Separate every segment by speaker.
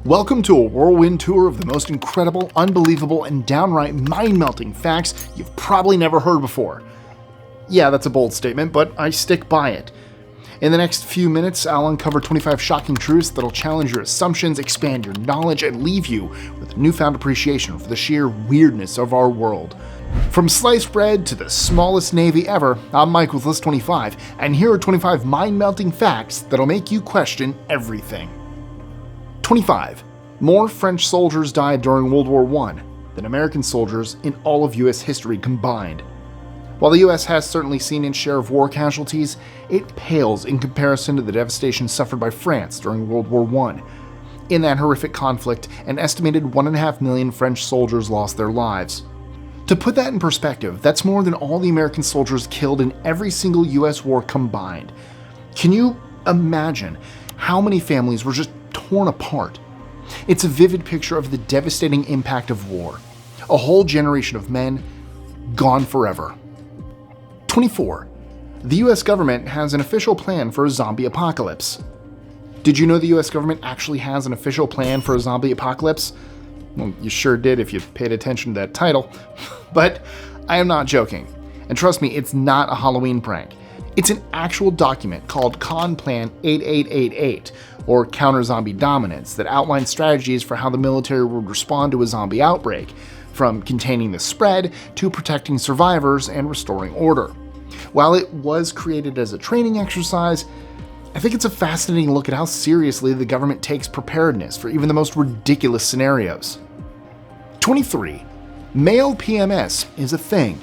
Speaker 1: Welcome to a whirlwind tour of the most incredible, unbelievable, and downright mind-melting facts you've probably never heard before. Yeah, that's a bold statement, but I stick by it. In the next few minutes, I'll uncover 25 shocking truths that'll challenge your assumptions, expand your knowledge, and leave you with newfound appreciation for the sheer weirdness of our world. From sliced bread to the smallest navy ever, I'm Mike with List 25, and here are 25 mind-melting facts that'll make you question everything. 25. More French soldiers died during World War I than American soldiers in all of US history combined. While the US has certainly seen its share of war casualties, it pales in comparison to the devastation suffered by France during World War I. In that horrific conflict, an estimated 1.5 million French soldiers lost their lives. To put that in perspective, that's more than all the American soldiers killed in every single US war combined. Can you imagine how many families were just torn apart? It's a vivid picture of the devastating impact of war. A whole generation of men gone forever. 24. The US government has an official plan for a zombie apocalypse. Did you know the US government actually has an official plan for a zombie apocalypse? Well, you sure did if you paid attention to that title. But I am not joking. And trust me, it's not a Halloween prank. It's an actual document called Con Plan 8888, or Counter Zombie Dominance, that outlines strategies for how the military would respond to a zombie outbreak, from containing the spread to protecting survivors and restoring order. While it was created as a training exercise, I think it's a fascinating look at how seriously the government takes preparedness for even the most ridiculous scenarios. 23. Male PMS is a thing.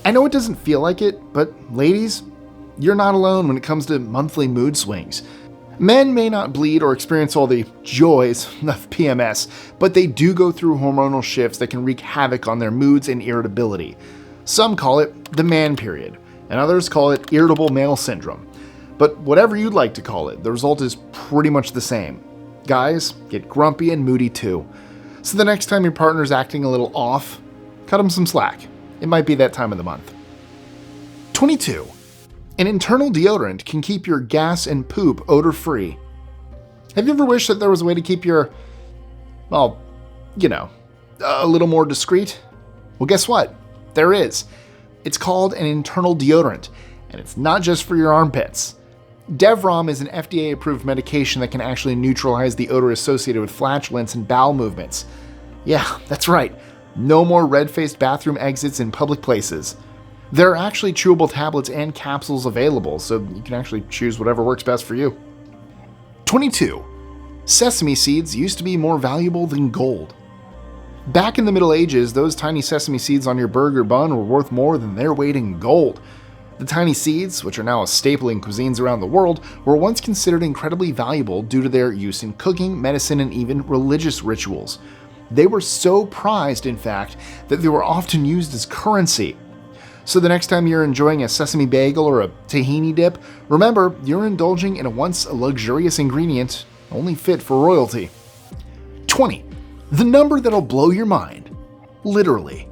Speaker 1: I know it doesn't feel like it, but ladies, you're not alone when it comes to monthly mood swings. Men may not bleed or experience all the joys of PMS, but they do go through hormonal shifts that can wreak havoc on their moods and irritability. Some call it the man period, and others call it irritable male syndrome. But whatever you'd like to call it, the result is pretty much the same. Guys get grumpy and moody too. So the next time your partner's acting a little off, cut him some slack. It might be that time of the month. 22. An internal deodorant can keep your gas and poop odor-free. Have you ever wished that there was a way to keep your, well, a little more discreet? Well, guess what? There is. It's called an internal deodorant, and it's not just for your armpits. Devrom is an FDA-approved medication that can actually neutralize the odor associated with flatulence and bowel movements. Yeah, that's right. No more red-faced bathroom exits in public places. There are actually chewable tablets and capsules available, so you can actually choose whatever works best for you. 22. Sesame seeds used to be more valuable than gold. Back in the Middle Ages, those tiny sesame seeds on your burger bun were worth more than their weight in gold. The tiny seeds, which are now a staple in cuisines around the world, were once considered incredibly valuable due to their use in cooking, medicine, and even religious rituals. They were so prized, in fact, that they were often used as currency. So the next time you're enjoying a sesame bagel or a tahini dip, remember you're indulging in a once luxurious ingredient only fit for royalty. 20. The number that'll blow your mind. Literally.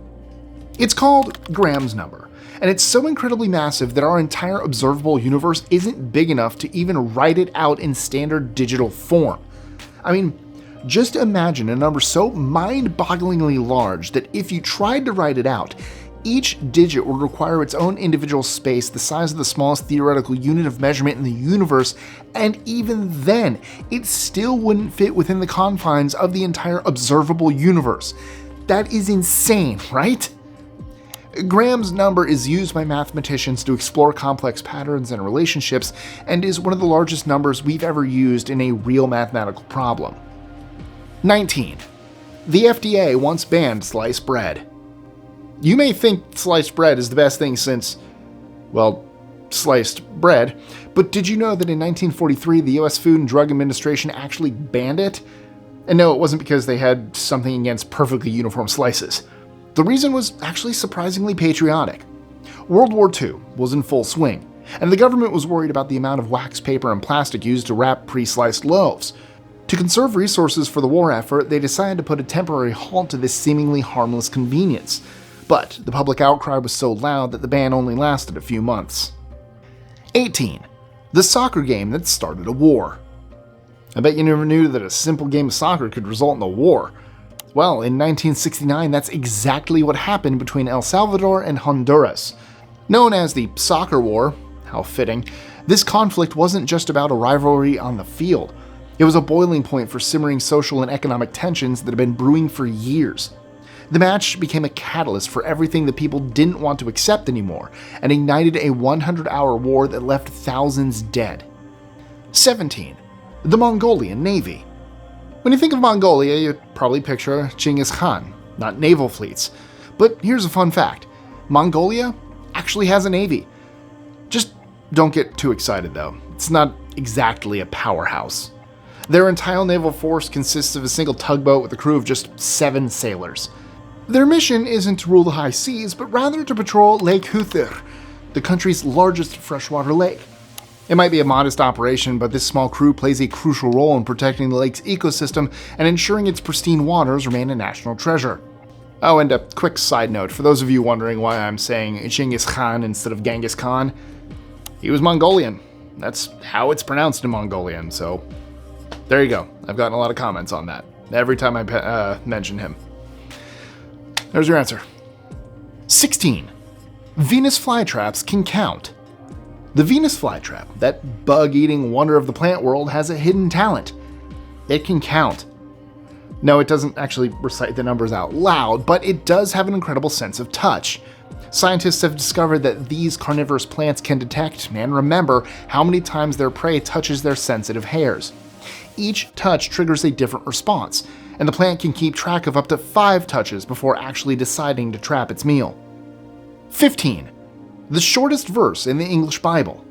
Speaker 1: It's called Graham's number, and it's so incredibly massive that our entire observable universe isn't big enough to even write it out in standard digital form. I mean, just imagine a number so mind-bogglingly large that if you tried to write it out, each digit would require its own individual space the size of the smallest theoretical unit of measurement in the universe, and even then, it still wouldn't fit within the confines of the entire observable universe. That is insane, right? Graham's number is used by mathematicians to explore complex patterns and relationships, and is one of the largest numbers we've ever used in a real mathematical problem. 19. The FDA once banned sliced bread. You may think sliced bread is the best thing since, well, sliced bread, but did you know that in 1943 the US Food and Drug Administration actually banned it? And no, it wasn't because they had something against perfectly uniform slices. The reason was actually surprisingly patriotic. World War II was in full swing, and the government was worried about the amount of wax paper and plastic used to wrap pre-sliced loaves. To conserve resources for the war effort, they decided to put a temporary halt to this seemingly harmless convenience. But the public outcry was so loud that the ban only lasted a few months. 18. The soccer game that started a war. I bet you never knew that a simple game of soccer could result in a war. Well, in 1969, that's exactly what happened between El Salvador and Honduras. Known as the Soccer War, how fitting, this conflict wasn't just about a rivalry on the field. It was a boiling point for simmering social and economic tensions that had been brewing for years. The match became a catalyst for everything that people didn't want to accept anymore, and ignited a 100-hour war that left thousands dead. 17. The Mongolian Navy. When you think of Mongolia, you probably picture Genghis Khan, not naval fleets. But here's a fun fact. Mongolia actually has a navy. Just don't get too excited though. It's not exactly a powerhouse. Their entire naval force consists of a single tugboat with a crew of just 7 sailors. Their mission isn't to rule the high seas, but rather to patrol Lake Huthir, the country's largest freshwater lake. It might be a modest operation, but this small crew plays a crucial role in protecting the lake's ecosystem and ensuring its pristine waters remain a national treasure. Oh, and a quick side note, for those of you wondering why I'm saying Genghis Khan instead of Genghis Khan, he was Mongolian. That's how it's pronounced in Mongolian, so there you go. I've gotten a lot of comments on that every time I mention him. There's your answer. 16. Venus flytraps can count. The Venus flytrap, that bug-eating wonder of the plant world, has a hidden talent. It can count. No, it doesn't actually recite the numbers out loud, but it does have an incredible sense of touch. Scientists have discovered that these carnivorous plants can detect and remember how many times their prey touches their sensitive hairs. Each touch triggers a different response, and the plant can keep track of up to 5 touches before actually deciding to trap its meal. 15. The shortest verse in the English Bible.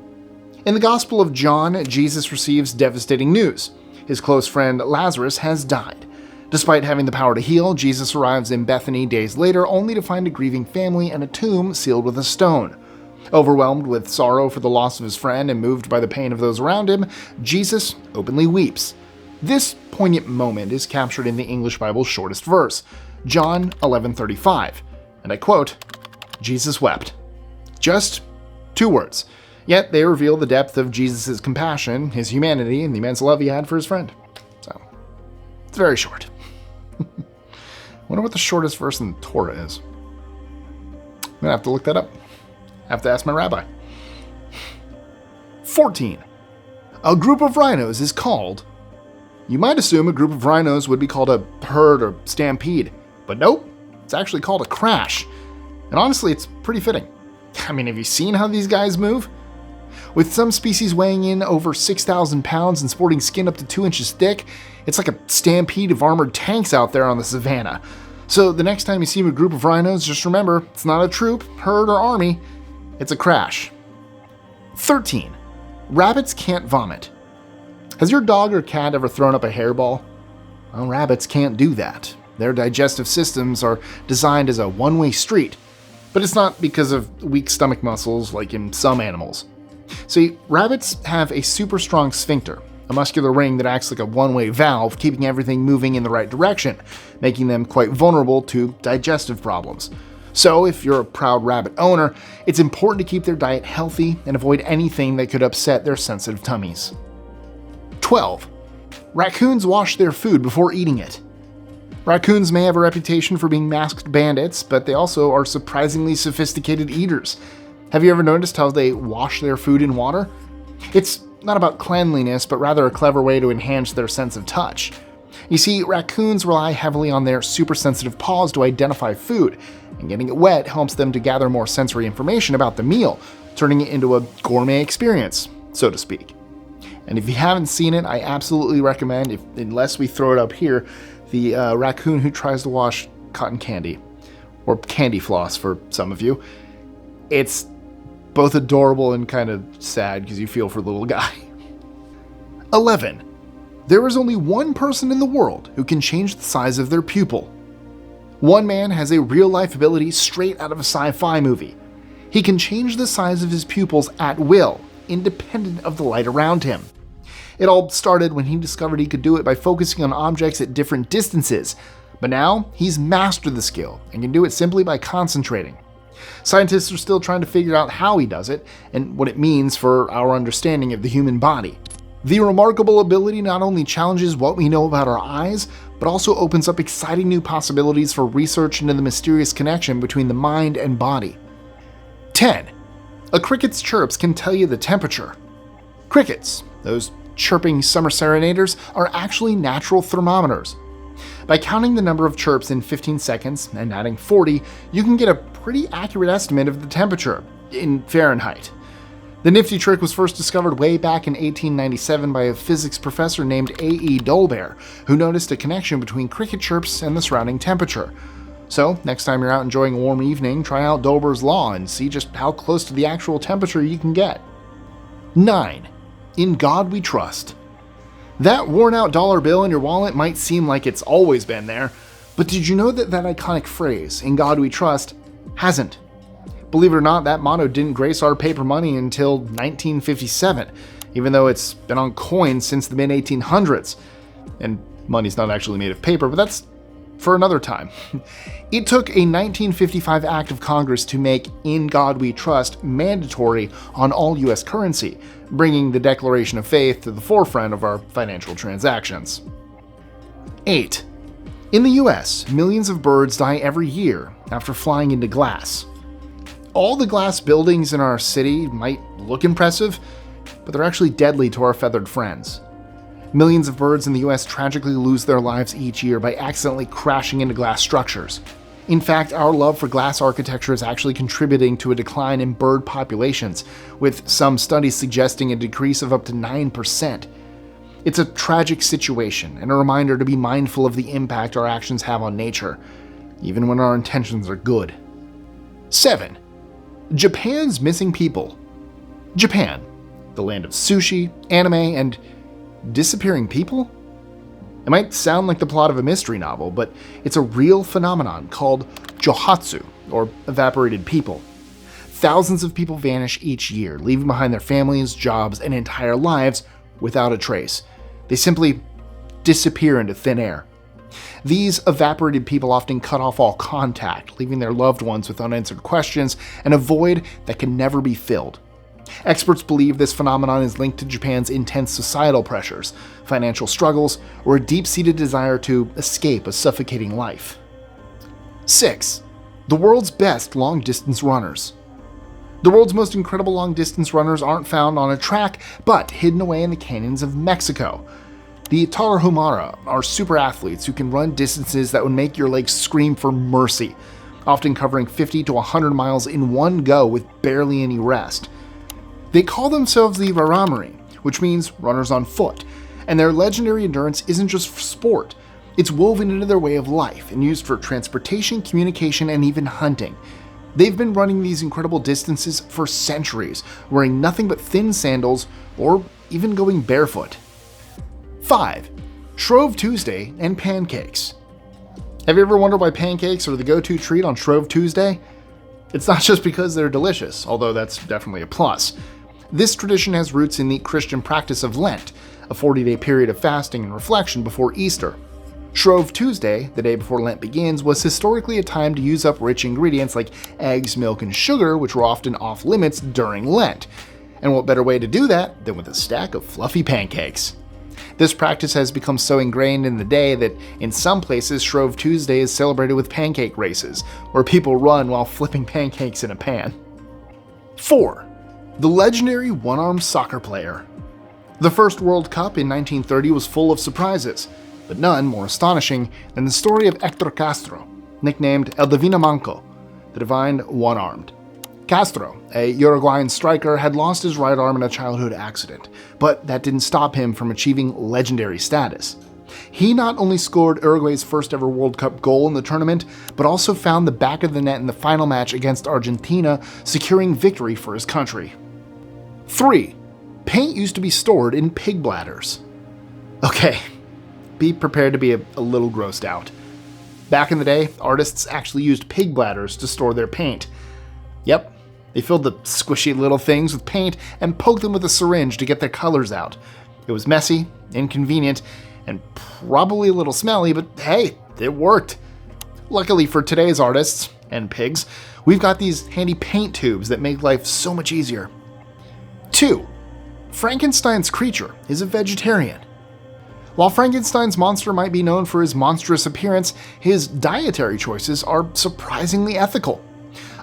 Speaker 1: In the Gospel of John, Jesus receives devastating news. His close friend Lazarus has died. Despite having the power to heal, Jesus arrives in Bethany days later only to find a grieving family and a tomb sealed with a stone. Overwhelmed with sorrow for the loss of his friend and moved by the pain of those around him, Jesus openly weeps. This poignant moment is captured in the English Bible's shortest verse, John 11:35, and I quote, "Jesus wept." Just 2 words, yet they reveal the depth of Jesus' compassion, his humanity, and the immense love he had for his friend. So, it's very short. Wonder what the shortest verse in the Torah is. I'm gonna have to look that up. I have to ask my rabbi. 14. A group of rhinos is called. You might assume a group of rhinos would be called a herd or stampede, but nope, it's actually called a crash. And honestly, it's pretty fitting. I mean, have you seen how these guys move? With some species weighing in over 6,000 pounds and sporting skin up to 2 inches thick, it's like a stampede of armored tanks out there on the savannah. So the next time you see a group of rhinos, just remember, it's not a troop, herd, or army, it's a crash. 13. Rabbits can't vomit. Has your dog or cat ever thrown up a hairball? Well, rabbits can't do that. Their digestive systems are designed as a one-way street. But it's not because of weak stomach muscles like in some animals. See, rabbits have a super strong sphincter, a muscular ring that acts like a one-way valve, keeping everything moving in the right direction, making them quite vulnerable to digestive problems. So if you're a proud rabbit owner, it's important to keep their diet healthy and avoid anything that could upset their sensitive tummies. 12. Raccoons wash their food before eating it. Raccoons may have a reputation for being masked bandits, but they also are surprisingly sophisticated eaters. Have you ever noticed how they wash their food in water? It's not about cleanliness, but rather a clever way to enhance their sense of touch. You see, raccoons rely heavily on their super sensitive paws to identify food, and getting it wet helps them to gather more sensory information about the meal, turning it into a gourmet experience, so to speak. And if you haven't seen it, I absolutely recommend, unless we throw it up here, the raccoon who tries to wash cotton candy, or candy floss for some of you. It's both adorable and kind of sad because you feel for the little guy. 11. There is only one person in the world who can change the size of their pupil. One man has a real-life ability straight out of a sci-fi movie. He can change the size of his pupils at will, independent of the light around him. It all started when he discovered he could do it by focusing on objects at different distances, but now he's mastered the skill and can do it simply by concentrating. Scientists are still trying to figure out how he does it and what it means for our understanding of the human body. The remarkable ability not only challenges what we know about our eyes, but also opens up exciting new possibilities for research into the mysterious connection between the mind and body. 10. A cricket's chirps can tell you the temperature. Crickets, those chirping summer serenaders, are actually natural thermometers. By counting the number of chirps in 15 seconds and adding 40, you can get a pretty accurate estimate of the temperature in Fahrenheit. The nifty trick was first discovered way back in 1897 by a physics professor named A.E. Dolbear, who noticed a connection between cricket chirps and the surrounding temperature. So, next time you're out enjoying a warm evening, try out Dolbear's law and see just how close to the actual temperature you can get. 9. In God We Trust. That worn-out dollar bill in your wallet might seem like it's always been there, but did you know that iconic phrase, "In God We Trust," hasn't? Believe it or not, that motto didn't grace our paper money until 1957, even though it's been on coins since the mid-1800s. And money's not actually made of paper, but that's for another time. It took a 1955 act of Congress to make "In God We Trust" mandatory on all U.S. currency, bringing the Declaration of Faith to the forefront of our financial transactions. 8. In the U.S., millions of birds die every year after flying into glass. All the glass buildings in our city might look impressive, but they're actually deadly to our feathered friends. Millions of birds in the US tragically lose their lives each year by accidentally crashing into glass structures. In fact, our love for glass architecture is actually contributing to a decline in bird populations, with some studies suggesting a decrease of up to 9%. It's a tragic situation and a reminder to be mindful of the impact our actions have on nature, even when our intentions are good. 7. Japan's missing people. Japan, the land of sushi, anime, and disappearing people? It might sound like the plot of a mystery novel, but it's a real phenomenon called johatsu, or evaporated people. Thousands of people vanish each year, leaving behind their families, jobs, and entire lives without a trace. They simply disappear into thin air. These evaporated people often cut off all contact, leaving their loved ones with unanswered questions and a void that can never be filled. Experts believe this phenomenon is linked to Japan's intense societal pressures, financial struggles, or a deep-seated desire to escape a suffocating life. 6. The world's best long-distance runners. The world's most incredible long-distance runners aren't found on a track, but hidden away in the canyons of Mexico. The Tarahumara are super athletes who can run distances that would make your legs scream for mercy, often covering 50 to 100 miles in one go with barely any rest. They call themselves the Raramuri, which means runners on foot, and their legendary endurance isn't just for sport. It's woven into their way of life and used for transportation, communication, and even hunting. They've been running these incredible distances for centuries, wearing nothing but thin sandals or even going barefoot. 5. Shrove Tuesday and pancakes. Have you ever wondered why pancakes are the go-to treat on Shrove Tuesday? It's not just because they're delicious, although that's definitely a plus. This tradition has roots in the Christian practice of Lent, a 40-day period of fasting and reflection before Easter. Shrove Tuesday, the day before Lent begins, was historically a time to use up rich ingredients like eggs, milk, and sugar, which were often off limits during Lent. And what better way to do that than with a stack of fluffy pancakes? This practice has become so ingrained in the day that in some places Shrove Tuesday is celebrated with pancake races, where people run while flipping pancakes in a pan. 4. The legendary one-armed soccer player. The first World Cup in 1930 was full of surprises, but none more astonishing than the story of Hector Castro, nicknamed El Divino Manco, the Divine One-Armed. Castro, a Uruguayan striker, had lost his right arm in a childhood accident, but that didn't stop him from achieving legendary status. He not only scored Uruguay's first ever World Cup goal in the tournament, but also found the back of the net in the final match against Argentina, securing victory for his country. 3. Paint used to be stored in pig bladders. Okay, be prepared to be a little grossed out. Back in the day, artists actually used pig bladders to store their paint. Yep, they filled the squishy little things with paint and poked them with a syringe to get their colors out. It was messy, inconvenient, and probably a little smelly, but hey, it worked. Luckily for today's artists, and pigs, we've got these handy paint tubes that make life so much easier. 2. Frankenstein's creature is a vegetarian. While Frankenstein's monster might be known for his monstrous appearance, his dietary choices are surprisingly ethical.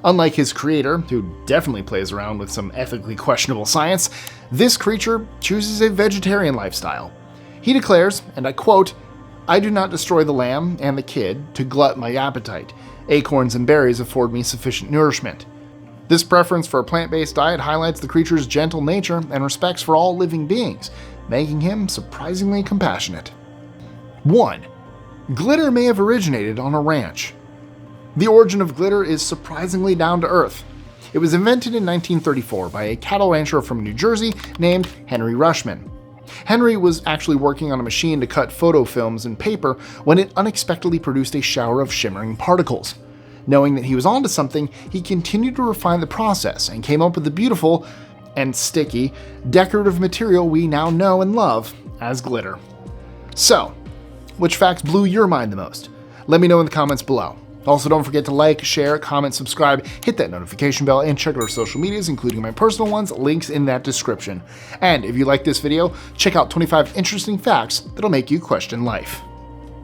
Speaker 1: Unlike his creator, who definitely plays around with some ethically questionable science, this creature chooses a vegetarian lifestyle. He declares, and I quote, "I do not destroy the lamb and the kid to glut my appetite. Acorns and berries afford me sufficient nourishment." This preference for a plant-based diet highlights the creature's gentle nature and respects for all living beings, making him surprisingly compassionate. 1. Glitter may have originated on a ranch. The origin of glitter is surprisingly down to earth. It was invented in 1934 by a cattle rancher from New Jersey named Henry Rushman. Henry was actually working on a machine to cut photo films and paper when it unexpectedly produced a shower of shimmering particles. Knowing that he was onto something, he continued to refine the process and came up with the beautiful and sticky decorative material we now know and love as glitter. So, which facts blew your mind the most? Let me know in the comments below. Also, don't forget to like, share, comment, subscribe, hit that notification bell, and check out our social medias, including my personal ones, links in that description. And if you like this video, check out 25 interesting facts that'll make you question life.